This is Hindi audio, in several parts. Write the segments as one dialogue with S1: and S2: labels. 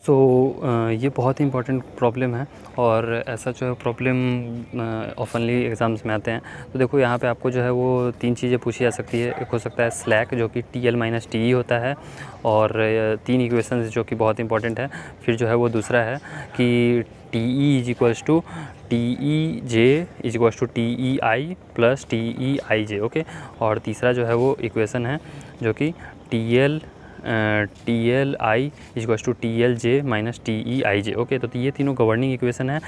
S1: ये बहुत ही इंपॉर्टेंट प्रॉब्लम है और ऐसा जो है प्रॉब्लम ऑफनली एग्ज़ाम्स में आते हैं। तो देखो यहाँ पे आपको जो है वो 3 चीज़ें पूछी जा सकती है। एक हो सकता है स्लैक जो कि TL - TE होता है और 3 इक्वेशंस जो कि बहुत इंपॉर्टेंट है। फिर जो है वो दूसरा है कि TE = TEJ = TEI + TEIJ, okay. और तीसरा जो है वो इक्वेशन है जो कि TLI = TLJ - TEIJ, ओके। तो ये तीनों गवर्निंग इक्वेशन है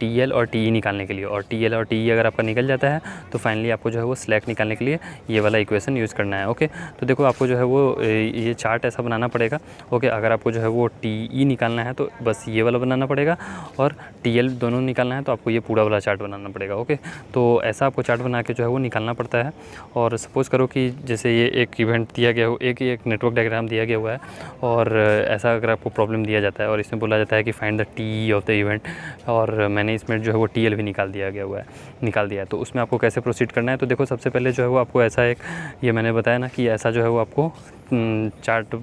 S1: TL और TE निकालने के लिए। और TL और TE अगर आपका निकल जाता है तो फाइनली आपको जो है वो स्लैक निकालने के लिए ये वाला इक्वेशन यूज़ करना है, ओके। तो देखो आपको जो है वो ये चार्ट ऐसा बनाना पड़ेगा, ओके। अगर आपको जो है वो TE निकालना है तो बस ये वाला बनाना पड़ेगा और TL दोनों निकालना है तो आपको ये पूरा वाला चार्ट बनाना पड़ेगा, ओके। तो ऐसा आपको चार्ट बना के जो है वो निकालना पड़ता है। और सपोज़ करो कि जैसे ये एक इवेंट दिया गया हो, एक नेटवर्क डायग्राम दिया गया हुआ है और ऐसा अगर आपको प्रॉब्लम दिया जाता है और इसमें बोला जाता है कि find the TE of the event, और मैंने इसमें जो है वो TL भी निकाल दिया है, तो उसमें आपको कैसे प्रोसीड करना है। तो देखो सबसे पहले जो है वो आपको ऐसा एक, ये मैंने बताया ना कि ऐसा जो है वो आपको चार्ट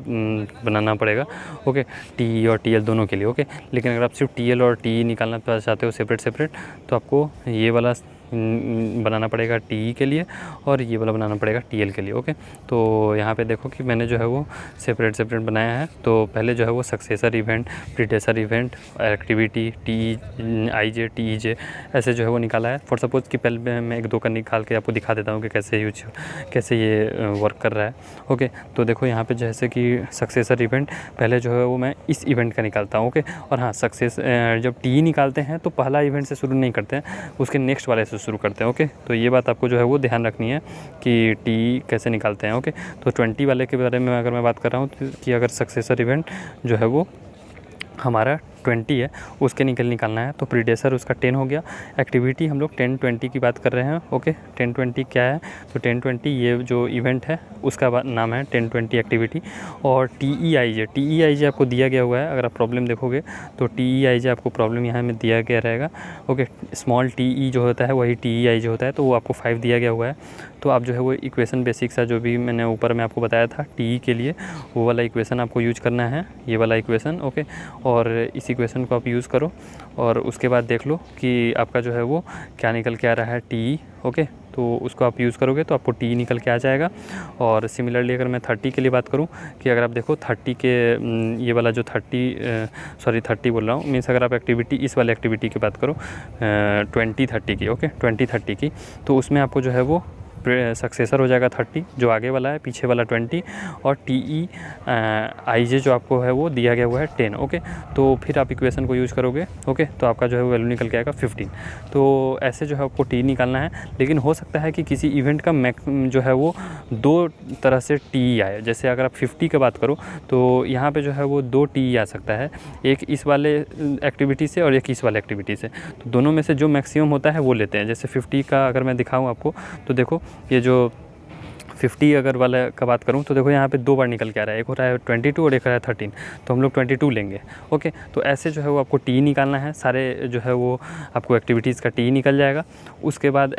S1: बनाना पड़ेगा, ओके, TE और TL दोनों के लिए, ओके। लेकिन अगर आप सिर्फ TL और TE निकालना चाहते हो सेपरेट तो आपको ये वाला बनाना पड़ेगा TE के लिए और ये वाला बनाना पड़ेगा TL के लिए, ओके। तो यहाँ पे देखो कि मैंने जो है वो सेपरेट बनाया है। तो पहले जो है वो successor event, predecessor event, activity, TEIJ TEJ ऐसे जो है वो निकाला है। फॉर सपोज़ कि पहले मैं 1-2 का निकाल के आपको दिखा देता हूँ कि कैसे ये वर्क कर रहा है, ओके। तो देखो यहाँ पे जैसे कि सक्सेसर इवेंट पहले जो है वो मैं इस इवेंट का निकालता हूँ, ओके। और हाँ, जब TE निकालते हैं तो पहला इवेंट से शुरू नहीं करते हैं, उसके नेक्स्ट वाले से शुरू करते हैं, ओके। तो ये बात आपको जो है वो ध्यान रखनी है कि TE कैसे निकालते हैं, ओके। तो 20 वाले के बारे में अगर मैं बात कर रहा हूँ कि अगर सक्सेसर इवेंट जो है वो हमारा 20 है, उसके निकालना है तो प्रीडेसर उसका 10 हो गया। एक्टिविटी हम लोग 10-20 की बात कर रहे हैं, ओके। 10-20 क्या है, तो 10-20 ये जो इवेंट है उसका नाम है 10-20 एक्टिविटी। और TEIJ आपको दिया गया हुआ है, अगर आप प्रॉब्लम देखोगे तो TEIJ आपको प्रॉब्लम यहाँ में दिया गया रहेगा, ओके। स्मॉल TE जो होता है वही TEIJ होता है, तो वो आपको 5 दिया गया हुआ है। तो आप जो है वो इक्वेशन बेसिक सा जो भी मैंने ऊपर में आपको बताया था TE के लिए, वो वाला इक्वेशन आपको यूज करना है, ये वाला इक्वेशन, ओके। और इस इक्वेशन को आप यूज़ करो और उसके बाद देख लो कि आपका जो है वो क्या निकल के आ रहा है, TE, ओके। तो उसको आप यूज़ करोगे तो आपको TE निकल के आ जाएगा। और सिमिलरली अगर मैं 30 के लिए बात करूं कि अगर आप देखो 30 के ये वाला जो 30 बोल रहा हूँ, मीन्स अगर आप एक्टिविटी इस वाले एक्टिविटी की बात करो 20-30 की, ओके, 20-30 की, तो उसमें आपको जो है वो सक्सेसर हो जाएगा 30 जो आगे वाला है, पीछे वाला 20, और TEIJ जो आपको है वो दिया गया हुआ है 10, ओके। तो फिर आप इक्वेशन को यूज़ करोगे, ओके, तो आपका जो है वैल्यू निकल के आएगा 15। तो ऐसे जो है आपको TE निकालना है। लेकिन हो सकता है कि किसी इवेंट का जो है वो 2 तरह से TE आए। जैसे अगर आप 50 की बात करो तो यहाँ पे जो है वो 2 TE आ सकता है, एक इस वाले एक्टिविटी से और एक इस वाले एक्टिविटी से। तो दोनों में से जो मैक्सिमम होता है वो लेते हैं। जैसे 50 का अगर मैं दिखाऊँ आपको तो देखो ये जो 50 अगर वाला का बात करूँ तो देखो यहाँ पे 2 बार निकल के आ रहा है, एक हो रहा है 22 और एक हो रहा है 13, तो हम लोग 22 लेंगे, ओके। तो ऐसे जो है वो आपको TE निकालना है, सारे जो है वो आपको एक्टिविटीज़ का TE निकल जाएगा। उसके बाद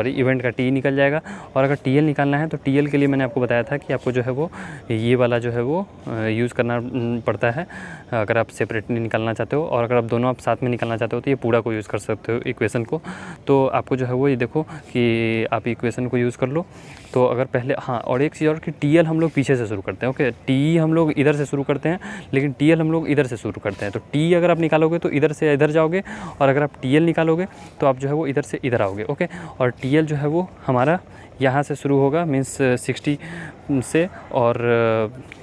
S1: इवेंट का TE निकल जाएगा। और अगर TL निकालना है तो TL के लिए मैंने आपको बताया था कि आपको जो है वो ये वाला जो है वो यूज़ करना पड़ता है अगर आप सेपरेटली निकालना चाहते हो। और अगर आप दोनों आप साथ में निकालना चाहते हो तो ये पूरा को यूज़ कर सकते हो इक्वेशन को। तो आपको जो है वो ये देखो कि आप इक्वेशन को यूज़ कर लो। तो अगर पहले, हाँ, और एक चीज़ और कि TL हम लोग पीछे से शुरू करते हैं, ओके। TE हम लोग इधर से शुरू करते हैं लेकिन TL हम लोग इधर से शुरू करते हैं। तो TE अगर आप निकालोगे तो इधर से इधर जाओगे, और अगर आप TL निकालोगे तो आप जो है वो इधर से इधर आओगे, ओके। और TL जो है वो हमारा यहाँ से शुरू होगा, मीन्स 60 से, और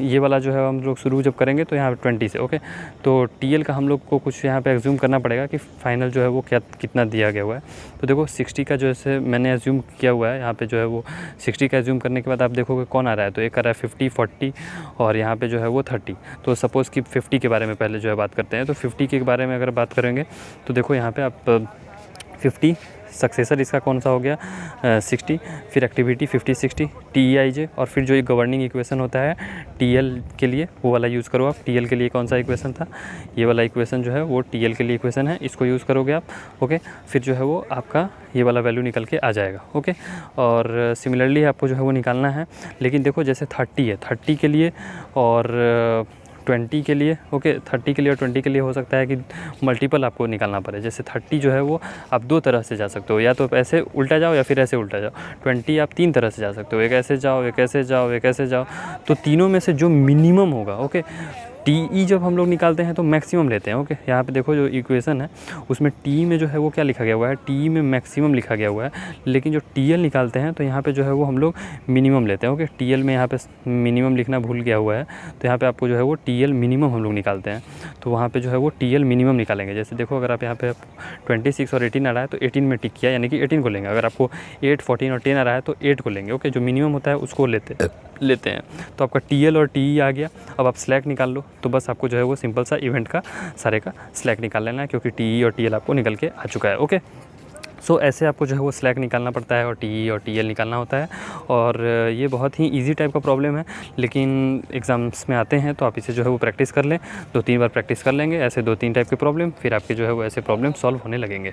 S1: ये वाला जो है हम लोग शुरू जब करेंगे तो यहाँ पे 20 से, ओके। तो TL का हम लोग को कुछ यहाँ पे एज्यूम करना पड़ेगा कि फाइनल जो है वो कितना दिया गया हुआ है। तो देखो 60 का जो है मैंने एज्यूम किया हुआ है यहाँ पे, जो है वो 60 का एज्यूम करने के बाद आप देखोगे कौन आ रहा है, तो एक आ रहा है 50, 40 और यहाँ पे जो है वो 30। तो सपोज़ कि 50 के बारे में पहले जो है बात करते हैं। तो 50 के बारे में अगर बात करेंगे तो देखो यहाँ पे आप 50 सक्सेसर इसका कौन सा हो गया 60, फिर एक्टिविटी 50-60, TEIJ, और फिर जो ये गवर्निंग इक्वेशन होता है TL के लिए वो वाला यूज़ करो आप। TL के लिए कौन सा इक्वेशन था, ये वाला इक्वेशन जो है वो TL के लिए इक्वेशन है, इसको यूज़ करोगे आप। ओके, फिर जो है वो आपका ये वाला वैल्यू निकल के आ जाएगा। ओके, और सिमिलरली आपको जो है वो निकालना है, लेकिन देखो जैसे 30 है, 30 के लिए और 20 के लिए, ओके 30 के लिए और 20 के लिए हो सकता है कि मल्टीपल आपको निकालना पड़े। जैसे 30 जो है वो आप 2 तरह से जा सकते हो, या तो ऐसे उल्टा जाओ या फिर ऐसे उल्टा जाओ। 20 आप 3 तरह से जा सकते हो, एक ऐसे जाओ, एक ऐसे जाओ, एक ऐसे जाओ। तो तीनों में से जो मिनिमम होगा, ओके, TE जब हम लोग निकालते हैं तो मैक्सिमम लेते हैं। ओके, यहाँ पे देखो जो इक्वेशन है उसमें TE में जो है वो क्या लिखा गया हुआ है, TE में मैक्सिमम लिखा गया हुआ है, लेकिन जो TL निकालते हैं तो यहाँ पे जो है वो हम लोग मिनिमम लेते हैं। ओके, TL में यहाँ पे मिनिमम लिखना भूल गया हुआ है, तो यहाँ पे आपको जो है वो TL मिनिमम हम लोग निकालते हैं, तो वहाँ पे जो है वो TL मिनिमम निकालेंगे। जैसे देखो अगर आप यहाँ पे 26 और 18 आ रहा है तो 18 में टिक किया, यानी कि 18 को लेंगे। अगर आपको 8, 14 और 10 आ रहा है तो 8 को लेंगे। ओके, जो मिनिमम होता है उसको लेते हैं। तो आपका TL और TE आ गया। अब आप स्लैक निकाल लो, तो बस आपको जो है वो सिंपल सा इवेंट का सारे का स्लैक निकाल लेना है, क्योंकि TE और TL आपको निकल के आ चुका है। ओके, सो ऐसे आपको जो है वो स्लैक निकालना पड़ता है और TE और TL निकालना होता है। और ये बहुत ही इजी टाइप का प्रॉब्लम है, लेकिन एग्ज़ाम्स में आते हैं तो आप इसे जो है वो प्रैक्टिस कर लें। 2-3 बार प्रैक्टिस कर लेंगे ऐसे 2-3 टाइप के प्रॉब्लम, फिर आपके जो है वो ऐसे प्रॉब्लम सॉल्व होने लगेंगे।